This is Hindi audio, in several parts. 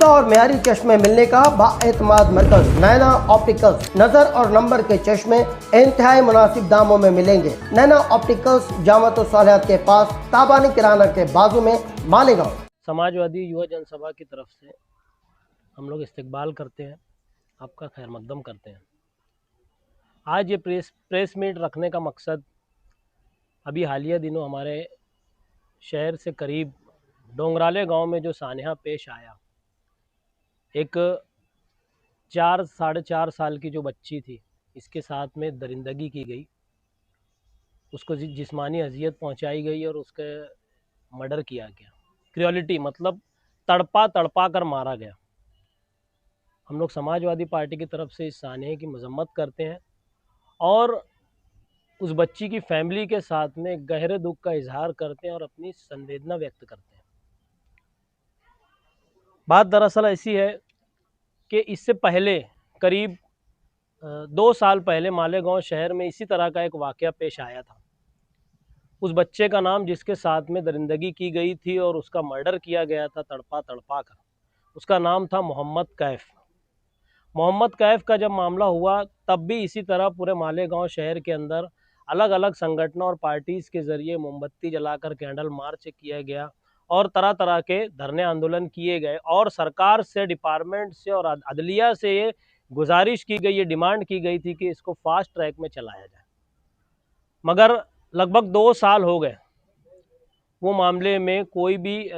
और मेयारी चश्मे मिलने का बाएतमाद मरकज नैना ऑप्टिकल्स। नजर और नंबर के चश्मे इंतहाई मुनासिब दामों में मिलेंगे। नैना ऑप्टिकल्स जामत सालियात के पास, ताबानी किराना के बाजू में, मालेगांव। समाजवादी युवा जनसभा की तरफ से हम लोग इस्तकबाल करते हैं, आपका खैर मकदम करते हैं। आज ये प्रेस मीट रखने का मकसद अभी हालिया दिनों हमारे शहर से करीब डोंगराले गांव में जो सानहा पेश आया, एक 4-4.5 साल की जो बच्ची थी, इसके साथ में दरिंदगी की गई, उसको जिस्मानी अजियत पहुंचाई गई और उसके मर्डर किया गया। क्रूएलिटी मतलब तड़पा कर मारा गया। हम लोग समाजवादी पार्टी की तरफ से इस सानहे की मजम्मत करते हैं और उस बच्ची की फैमिली के साथ में गहरे दुख का इजहार करते हैं और अपनी संवेदना व्यक्त करते हैं। बात दरअसल ऐसी है कि इससे पहले करीब 2 साल पहले मालेगांव शहर में इसी तरह का एक वाक़या पेश आया था। उस बच्चे का नाम, जिसके साथ में दरिंदगी की गई थी और उसका मर्डर किया गया था तड़पा कर, उसका नाम था मोहम्मद कैफ। मोहम्मद कैफ का जब मामला हुआ तब भी इसी तरह पूरे मालेगांव शहर के अंदर अलग अलग संगठनों और पार्टीज़ के ज़रिए मोमबत्ती जलाकर कैंडल मार्च किया गया और तरह तरह के धरने आंदोलन किए गए और सरकार से, डिपार्टमेंट से और अदलिया से ये गुजारिश की गई, ये डिमांड की गई थी कि इसको फास्ट ट्रैक में चलाया जाए। मगर लगभग 2 साल हो गए, वो मामले में कोई भी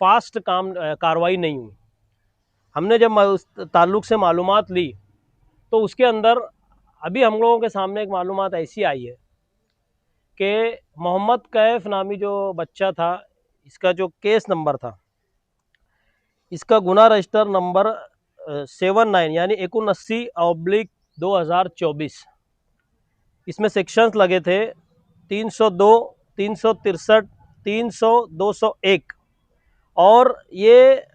फास्ट कार्रवाई नहीं हुई। हमने जब उस ताल्लुक़ से मालूमात ली तो उसके अंदर अभी हम लोगों के सामने एक मालूमात ऐसी आई है कि मोहम्मद कैफ नामी जो बच्चा था, इसका जो केस नंबर था, इसका गुना रजिस्टर नंबर 79 यानी 79/2024, इसमें सेक्शंस लगे थे 302, 363, 300, 201 और ये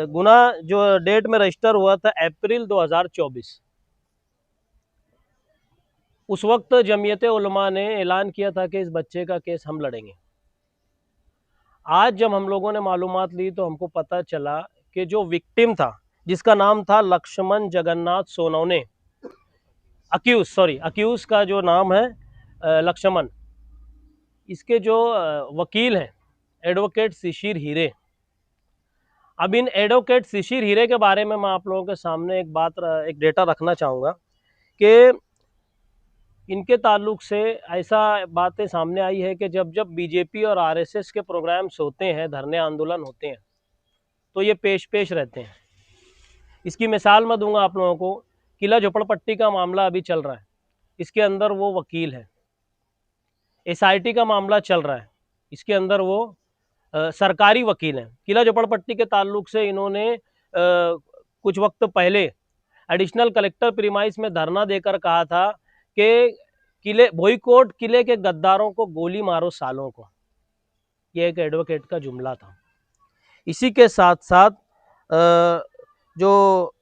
गुना जो डेट में रजिस्टर हुआ था अप्रैल 2024। उस वक्त जमीयत उलमा ने ऐलान किया था कि इस बच्चे का केस हम लड़ेंगे। आज जब हम लोगों ने मालूमात ली तो हमको पता चला कि जो विक्टिम था, जिसका नाम था लक्ष्मण जगन्नाथ सोनवने, अक्यूज का जो नाम है लक्ष्मण, इसके जो वकील हैं एडवोकेट शिशिर हीरे। अब इन एडवोकेट शिशिर हीरे के बारे में मैं आप लोगों के सामने एक डेटा रखना चाहूँगा कि इनके ताल्लुक से ऐसा बातें सामने आई है कि जब जब बीजेपी और आरएसएस के प्रोग्राम्स होते हैं, धरने आंदोलन होते हैं, तो ये पेश रहते हैं। इसकी मिसाल मैं दूंगा आप लोगों को। किला झोपड़पट्टी का मामला अभी चल रहा है, इसके अंदर वो वकील है। एसआईटी का मामला चल रहा है, इसके अंदर वो सरकारी वकील हैं। किला झोपड़पट्टी के ताल्लुक से इन्होंने कुछ वक्त पहले एडिशनल कलेक्टर प्रीमाइस में धरना देकर कहा था कि बॉयकॉट किले के गद्दारों को गोली मारो सालों को। यह एक एडवोकेट का जुमला था। इसी के साथ साथ जो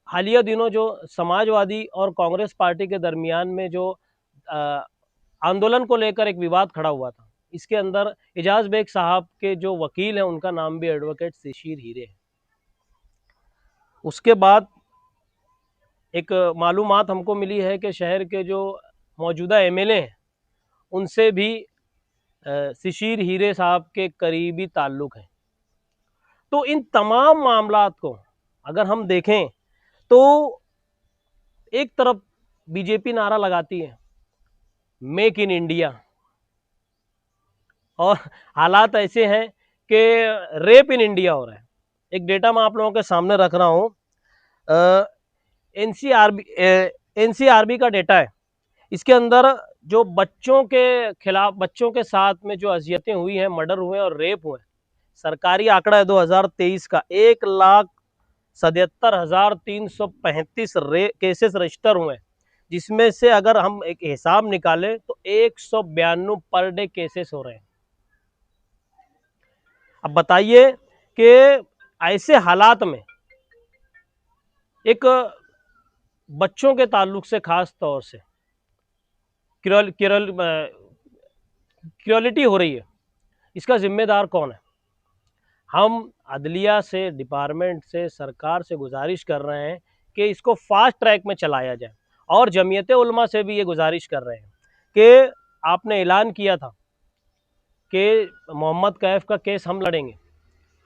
हालिया दिनों जो समाजवादी और कांग्रेस पार्टी के दरमियान में जो आंदोलन को लेकर एक विवाद खड़ा हुआ था, इसके अंदर एजाज बेग साहब के जो वकील हैं, उनका नाम भी एडवोकेट शिशिर हीरे है। उसके बाद एक मालूमात हमको मिली है कि शहर के जो मौजूदा एमएलए हैं, उनसे भी शिशिर हीरे साहब के करीबी ताल्लुक़ हैं। तो इन तमाम मामलात को अगर हम देखें तो एक तरफ बीजेपी नारा लगाती है मेक इन इंडिया, और हालात ऐसे हैं कि रेप इन इंडिया हो रहा है। एक डेटा मैं आप लोगों के सामने रख रहा हूँ, एनसीआरबी का डेटा है। इसके अंदर जो बच्चों के खिलाफ, बच्चों के साथ में जो अजियतें हुई हैं, मर्डर हुए और रेप हुए, सरकारी आंकड़ा है 2023 का, 1,77,335 केसेस रजिस्टर हुए, जिसमें से अगर हम एक हिसाब निकालें तो 192 पर डे केसेस हो रहे हैं। अब बताइए कि ऐसे हालात में एक बच्चों के ताल्लुक से खास तौर से क्रूएलिटी हो रही है, इसका जिम्मेदार कौन है? हम अदलिया से, डिपार्टमेंट से, सरकार से गुजारिश कर रहे हैं कि इसको फास्ट ट्रैक में चलाया जाए, और जमीयत उलमा से भी ये गुजारिश कर रहे हैं कि आपने ऐलान किया था कि मोहम्मद कैफ का केस हम लड़ेंगे,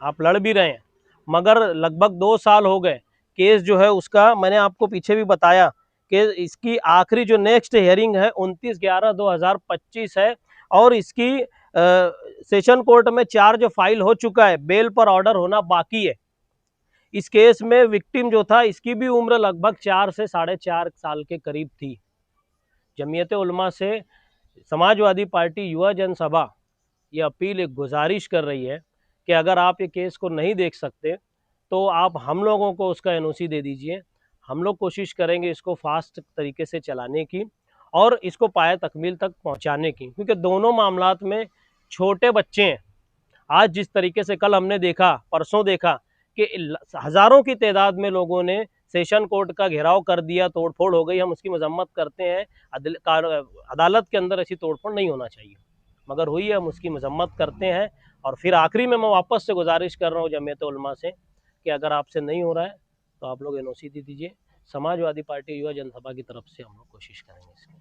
आप लड़ भी रहे हैं, मगर लगभग 2 साल हो गए केस जो है उसका, मैंने आपको पीछे भी बताया कि इसकी आखिरी जो नेक्स्ट हियरिंग है 29/11/2025 है, और इसकी सेशन कोर्ट में चार्ज फाइल हो चुका है, बेल पर ऑर्डर होना बाकी है। इस केस में विक्टिम जो था इसकी भी उम्र लगभग 4 से 4.5 साल के करीब थी। जमीयत उलमा से समाजवादी पार्टी युवा जनसभा ये अपील, एक गुजारिश कर रही है कि अगर आप ये केस को नहीं देख सकते तो आप हम लोगों को उसका एनओसी दे दीजिए। हम लोग कोशिश करेंगे इसको फास्ट तरीके से चलाने की और इसको पाया तकमील तक पहुंचाने की, क्योंकि दोनों मामलात में छोटे बच्चे हैं। आज जिस तरीके से कल हमने देखा, परसों देखा कि हज़ारों की तादाद में लोगों ने सेशन कोर्ट का घेराव कर दिया, तोड़फोड़ हो गई, हम उसकी मजम्मत करते हैं। अदालत के अंदर ऐसी तोड़फोड़ नहीं होना चाहिए, मगर हुई है, हम उसकी मजम्मत करते हैं। और फिर आखिरी में मैं वापस से गुजारिश कर रहा हूँ जमीयत उलमा से कि अगर आपसे नहीं हो रहा है तो आप लोग एनओसी दे दीजिए। समाजवादी पार्टी युवा जनसभा की तरफ से हम लोग कोशिश करेंगे इसकी।